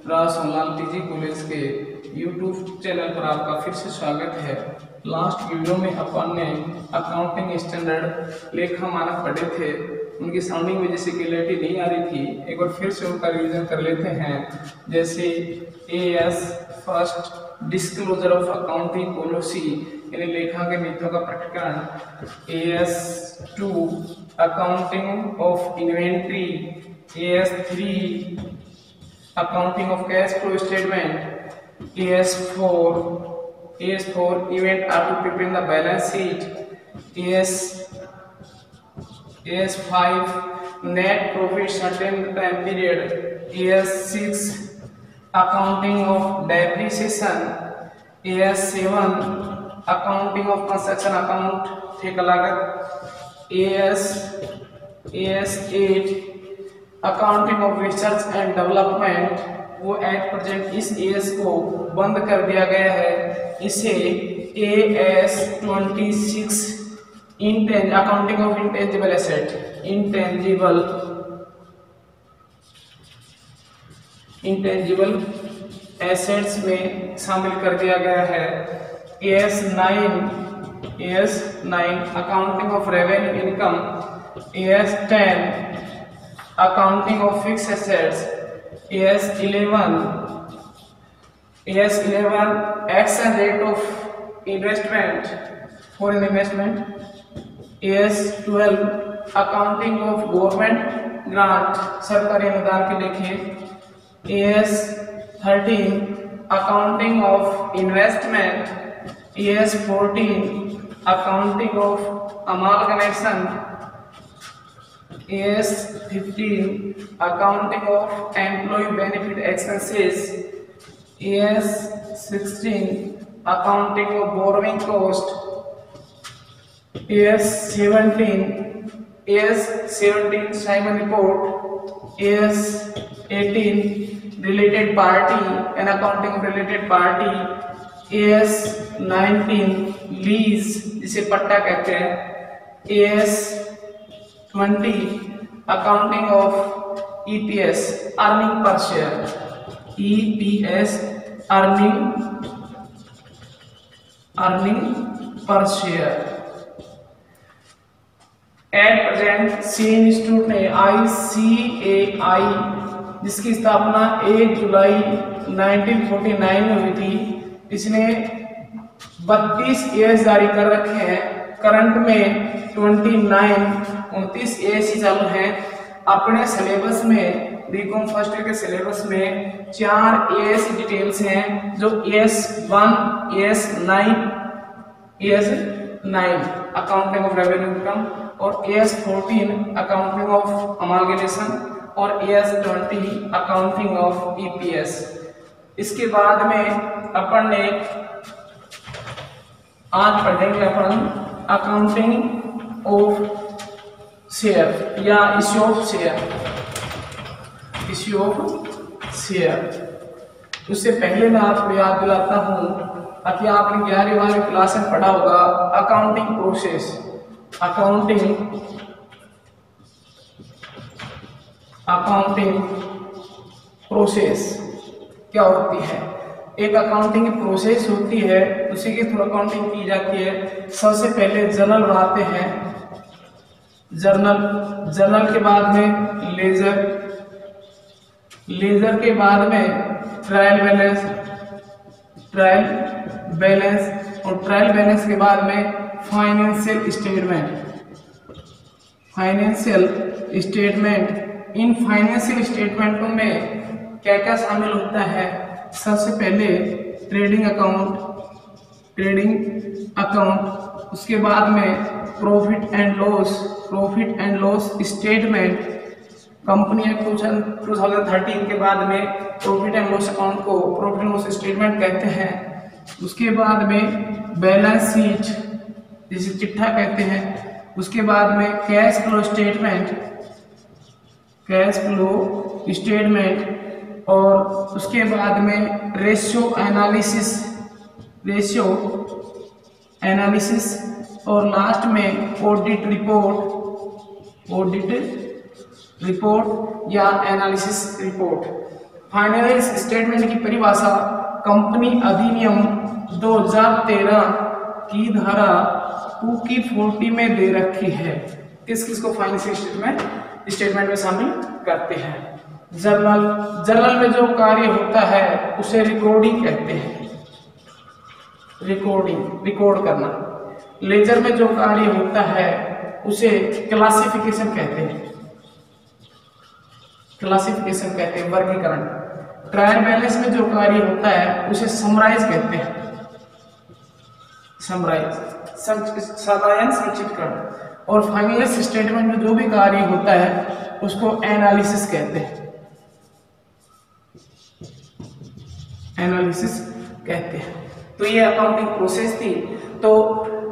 राज Somlal PG college के YouTube channel पर आपका फिर से स्वागत है। लास्ट वीडियो में अपन ने अकाउंटिंग स्टैंडर्ड लेखा मानक पढ़े थे। उनकी साउंडिंग में जैसे क्लियरिटी नहीं आ रही थी, एक बार फिर से उनका रिवीजन कर लेते हैं। जैसे as first disclosure of accounting policy यानी लेखा के नीतियों का प्रकटीकरण, as 2 accounting of inventory, as 3 accounting of cash flow statement, AS4 event after preparing the balance sheet, AS5 net profit certain time period, AS6 accounting of depreciation, AS7 accounting of construction account ठेका लागत, AS8 accounting of research and development. वो at present इस as को बंद कर दिया गया है, इसे AS26 accounting of intangible asset, intangible assets में शामिल कर दिया गया है। AS9 accounting of revenue income, AS10 accounting of fixed assets, AS11 action rate of investment, foreign investment, AS12 accounting of government grant, सरकारी अनुदान के लेखे, AS13 accounting of investment, AS14 accounting of amalgamation, AS15 accounting of employee benefit expenses, AS16 accounting of borrowing cost, AS17 Simon report, AS18 related party and accounting of related party, AS19 lease जिसे पट्टा कहते हैं, AS20 accounting of EPS earning per share, EPS earning per share। At present the institute ने ICAI जिसकी स्थापना 1 जुलाई 1949 में हुई थी, इसने 32 एएस जारी कर रखे हैं। करंट में 29 एएस ही चालू हैं। अपने सिलेबस में बीकॉम फर्स्ट ईयर के सिलेबस में 4 एएस डिटेल्स हैं, जो AS1 AS9 accounting of revenue income और AS14 अकाउंटिंग ऑफ अमालगमेशन और AS20 अकाउंटिंग ऑफ EPS। इसके बाद में अपन ने आज पढ़ेंगे अपन अकाउंटिंग ऑफ शेयर या इश्यू ऑफ शेयर। उससे पहले मैं आपको याद दिलाता हूं कि आपने 11वीं क्लास में पढ़ा होगा अकाउंटिंग प्रोसेस क्या होती है। एक अकाउंटिंग की प्रोसेस होती है, उसी के थ्रू अकाउंटिंग की जाती है। सबसे पहले जर्नल बनाते हैं, जर्नल के बाद में लेजर के बाद में ट्रायल बैलेंस और ट्रायल बैलेंस के बाद में फाइनेंशियल स्टेटमेंट। इन फाइनेंशियल स्टेटमेंटों में क्या क्या शामिल होता है। सबसे पहले ट्रेडिंग अकाउंट, उसके बाद में profit and loss statement. Company act 2013 के बाद में प्रॉफिट एंड लॉस अकाउंट को प्रॉफिट एंड लॉस स्टेटमेंट कहते हैं। उसके बाद में बैलेंस शीट जिसे चिट्ठा कहते हैं। उसके बाद में कैश फ्लो स्टेटमेंट और उसके बाद में रेशियो एनालिसिस और लास्ट में ऑडिट रिपोर्ट या एनालिसिस रिपोर्ट। फाइनेंस स्टेटमेंट की परिभाषा कंपनी अधिनियम 2013 की धारा 2 की 40 में दे रखी है। किस किस को फाइनेंशियल स्टेटमेंट में शामिल करते हैं? जर्नल में जो कार्य होता है उसे रिकॉर्डिंग कहते हैं, रिकॉर्ड करना। लेजर में जो कार्य होता है उसे क्लासिफिकेशन कहते हैं, वर्गीकरण। ट्रायल बैलेंस में जो कार्य होता है उसे समराइज कहते हैं, संक्षिप्तकरण। और फाइनेंशियल स्टेटमेंट में जो भी कार्य होता है उसको एनालिसिस कहते हैं। तो ये अकाउंटिंग प्रोसेस थी। तो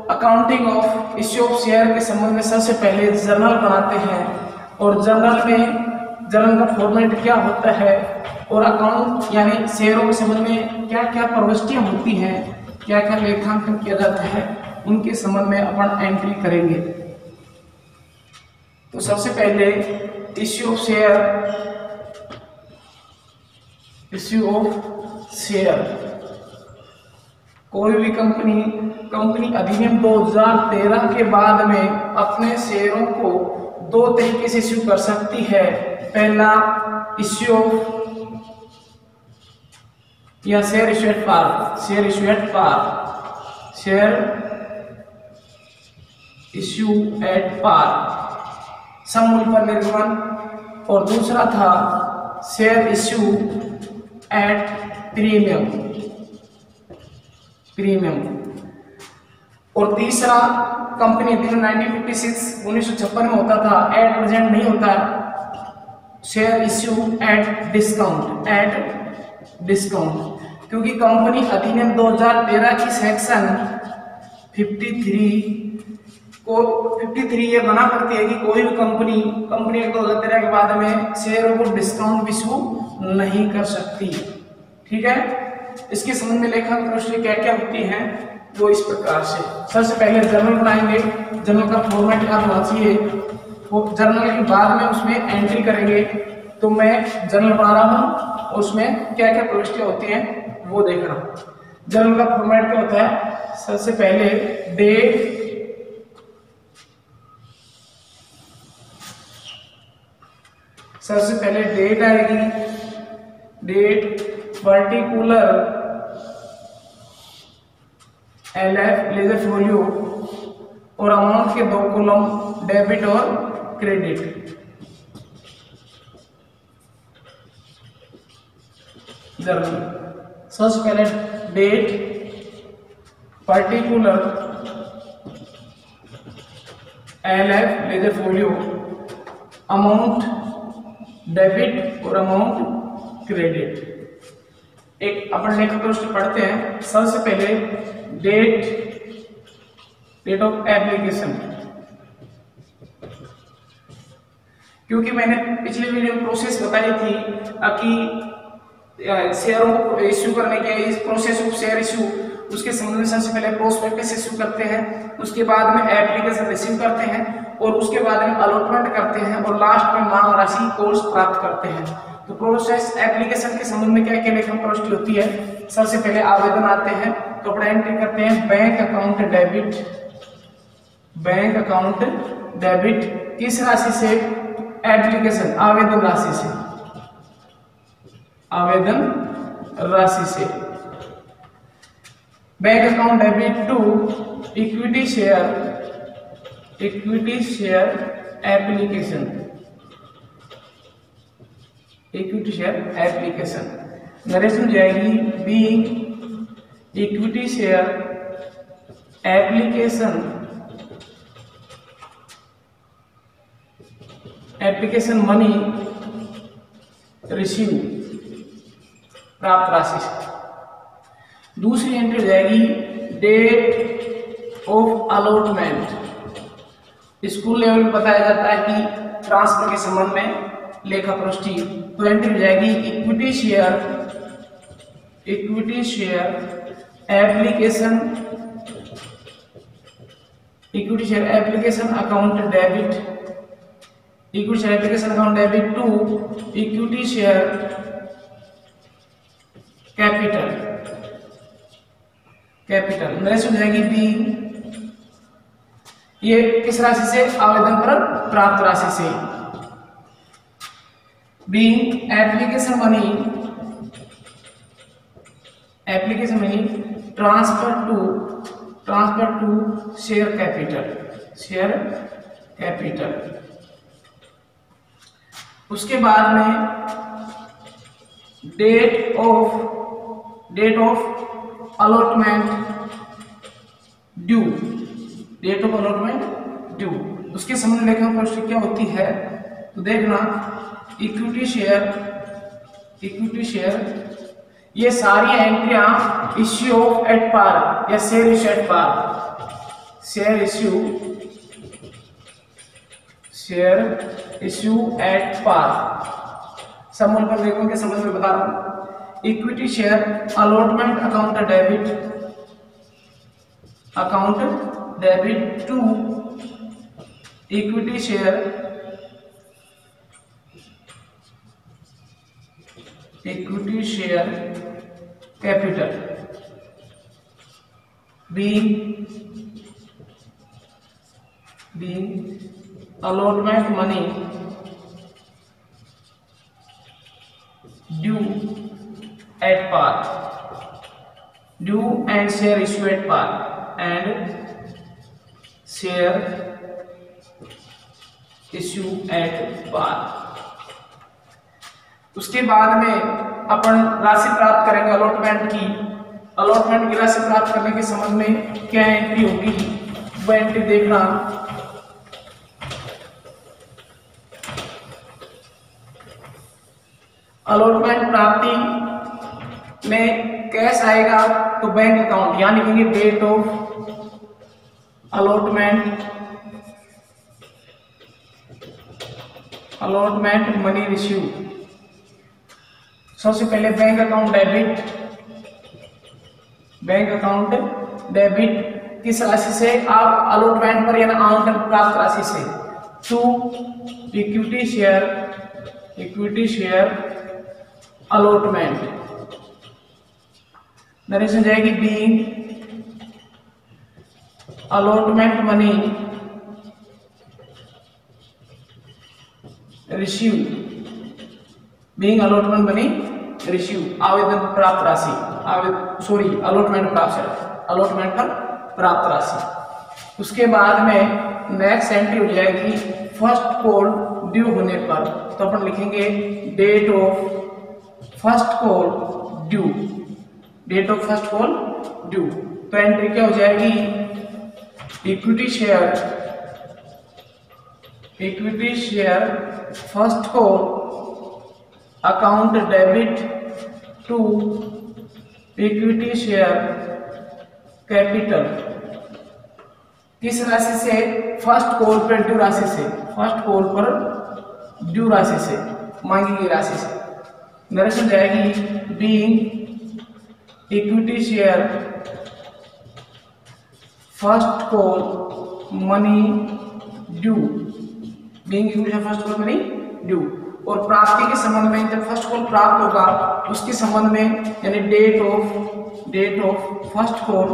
accounting of issue of share के संबंध में सबसे पहले जर्नल बनाते हैं, और जर्नल का फॉर्मेट क्या होता है, और अकाउंट यानी शेयरों के संबंध में क्या क्या प्रविष्टियां होती हैं, क्या क्या लेखांकन किया जाता है, उनके संबंध में अपन एंट्री करेंगे। तो सबसे पहले इश्यू ऑफ शेयर। कोई भी कंपनी अधिनियम 2013 के बाद में अपने शेयरों को 2 तरीके से इश्यू कर सकती है। पहला इश्यू या शेयर इश्यू एट पार, सममूल्य पर निर्गमन। और दूसरा था शेयर इश्यू एट प्रीमियम। और तीसरा कंपनी अधिनियम 1956 में होता था, एट प्रेजेंट नहीं होता, शेयर इश्यू एट डिस्काउंट। क्योंकि कंपनी अधिनियम 2013 की सेक्शन 53 ये मना करती है कि कोई भी कंपनी 2013 के बाद में शेयरों को डिस्काउंट इश्यू नहीं कर सकती। ठीक है, इसके संबंध में लेखांकन प्रविष्टि क्या क्या होती हैं वो इस प्रकार से। सबसे पहले जर्नल बनाएंगे, जर्नल का फॉर्मेट क्या होना चाहिए, जर्नल के बाद में उसमें एंट्री करेंगे। तो मैं जर्नल बना रहा हूँ, उसमें क्या क्या प्रविष्टियां होती हैं वो देख रहा हूँ। जर्नल का फॉर्मेट क्या होता है, सबसे पहले डेट, आएगी, date particular LF ledger folio, और अमाउंट के 2 कॉलम डेबिट और क्रेडिट। जर्नल सबसे पहले date particular LF ledger folio, amount debit और अमाउंट क्रेडिट। एक अपन लेखा प्रविष्टि पढ़ते हैं। सबसे पहले डेट ऑफ एप्लीकेशन। क्योंकि मैंने पिछले वीडियो में प्रोसेस बताई थी कि शेयरों को इश्यू करने के इस प्रोसेस ऑफ शेयर इश्यू, उसके संबंध में सबसे पहले प्रोस्पेक्टस इश्यू करते हैं, उसके बाद में एप्लीकेशन रिसीव करते हैं, और उसके बाद में अलॉटमेंट करते हैं, और लास्ट में मांग राशि कोर्स प्राप्त करते हैं। तो प्रोसेस एप्लीकेशन के संबंध में क्या क्या लेखन प्रविष्टि होती है। सबसे पहले आवेदन आते हैं, तो अपना एंट्री करते हैं बैंक अकाउंट डेबिट, किस राशि से, एप्लीकेशन आवेदन राशि से। Bank account debit to equity share application. Narration जाएगी be equity share application money receive, प्राप्त राशि से। दूसरी एंट्री हो जाएगी date of allotment. School level में बताया जाता है कि ट्रांसफर के संबंध में लेखा प्रविष्टि। तो एंट्री हो जाएगी equity share application account debit, equity share application account debit to equity share capital, capital next हो जाएगी बी, ये किस राशि से, आवेदन पर प्राप्त राशि से। Be application money, application money transfer to share capital, share capital. उसके बाद में date of allotment due, date of allotment due, उसके संबंध में लेखा प्रश्न क्या होती है तो देखना, इक्विटी शेयर ये सारी एंट्रियां इश्यू एट पार या share issue at par, share issue at par, सब मूलभूत लेखों के संबंध में बता रहा हूं। Equity share allotment account debit to equity share capital. Be allotment money due at par, due and share issue at par, and share issue at par। उसके बाद में अपन राशि प्राप्त करेंगे अलॉटमेंट की, अलॉटमेंट की राशि प्राप्त करने के संबंध में क्या एंट्री होगी वो एंट्री देखना। अलॉटमेंट प्राप्ति में कैश आएगा तो बैंक अकाउंट, यानी लिखेंगे date of allotment money receive. सबसे पहले बैंक अकाउंट डेबिट किस राशि से, आप अलॉटमेंट पर यानी आवंटन प्राप्त राशि से, to equity share allotment. Narration जाएगी being allotment money receive, being allotment money receive आवेदन प्राप्त राशि, अलॉटमेंट पर प्राप्त राशि। उसके बाद में नेक्स्ट एंट्री हो जाएगी फर्स्ट कॉल ड्यू होने पर, तो अपन लिखेंगे date of first call due, तो एंट्री क्या हो जाएगी, equity share first call account debit to equity share capital. किस राशि से, फर्स्ट कॉल पर ड्यू राशि से, मांगी गई राशि से। नरेशन जाएगी being equity share first call money due, और प्राप्ति के संबंध में जब फर्स्ट कॉल प्राप्त होगा उसके संबंध में यानी date of first call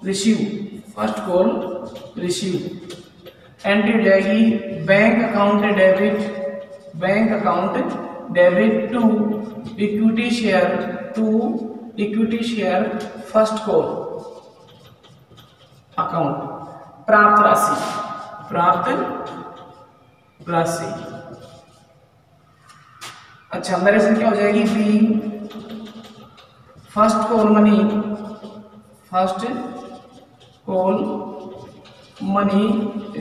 receive entry हो जाएगी bank account debit to equity share first call account. प्राप्त राशि अच्छा, नरेशन क्या हो जाएगी, be first call money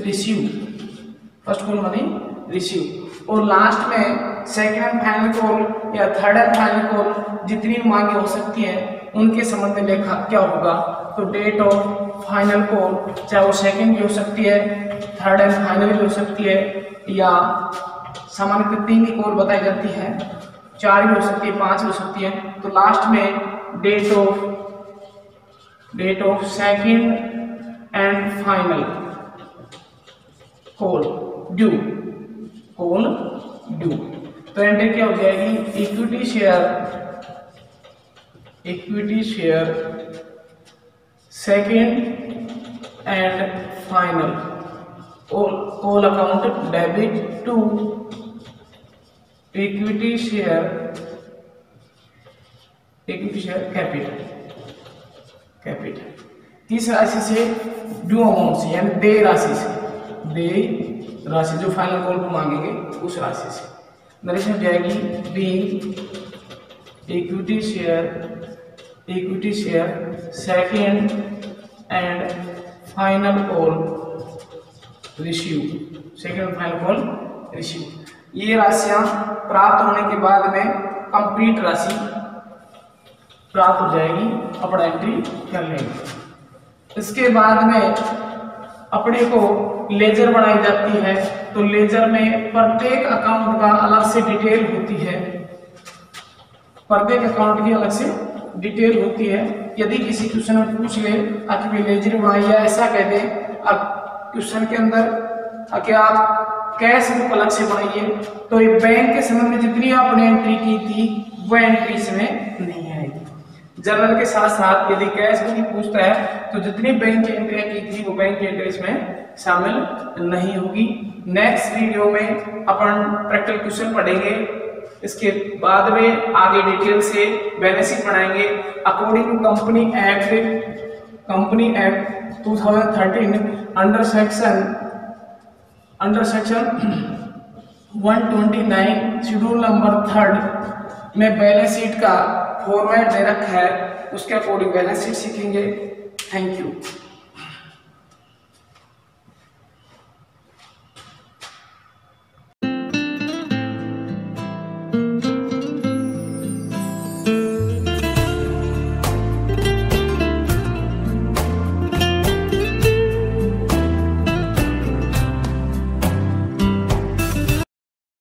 receive, और लास्ट में सेकंड एंड फाइनल कॉल या थर्ड एंड फाइनल कॉल जितनी भी मांगे हो सकती हैं उनके संबंध में लेखा क्या होगा, तो डेट ऑफ फाइनल कॉल, चाहे वो सेकंड भी हो सकती है, थर्ड एंड फाइनल भी हो सकती है, या सामान्यतः 3 ही कॉल बताई जाती है, 4 भी हो सकती है, 5 भी हो सकती है, तो लास्ट में date of second and final call due. तो एंट्री क्या हो जाएगी, equity share second and final call account debit to equity share capital. किस राशि से? ड्यू अमाउंट से, यानी देय राशि से, देय राशि जो फाइनल कॉल को मांगेंगे उस राशि से। नरेश हो जाएगी be equity share second and final call receive, second and final call receive. ये राशियां प्राप्त होने के बाद में कंप्लीट राशि प्राप्त हो जाएगी, अपना एंट्री कर लेंगे। इसके बाद में अपने को लेजर बनाई जाती है, तो लेजर में प्रत्येक अकाउंट का अलग से डिटेल होती है, प्रत्येक अकाउंट की अलग से डिटेल होती है। यदि किसी क्वेश्चन में पूछ ले कि लेजर बनाई या ऐसा कह दे क्वेश्चन के अंदर कि आप कैश बुक अलग से बनाइए, तो ये बैंक के संबंध में जितनी आपने एंट्री की थी वह एंट्री इसमें नहीं आएगी। जर्नल के साथ साथ यदि कैश बुक पूछता है तो जितनी बैंक की एंट्री की थी वो बैंक की एंट्री इसमें शामिल नहीं होगी। नेक्स्ट वीडियो में अपन प्रैक्टिकल क्वेश्चन पढ़ेंगे, इसके बाद में आगे डिटेल से बैलेंस शीट बनाएंगे according to company act 2013 under section 129 schedule number 3 में बैलेंस शीट का फॉर्मेट दे रखा है, उसके अकॉर्डिंग बैलेंस शीट सीखेंगे। Thank you.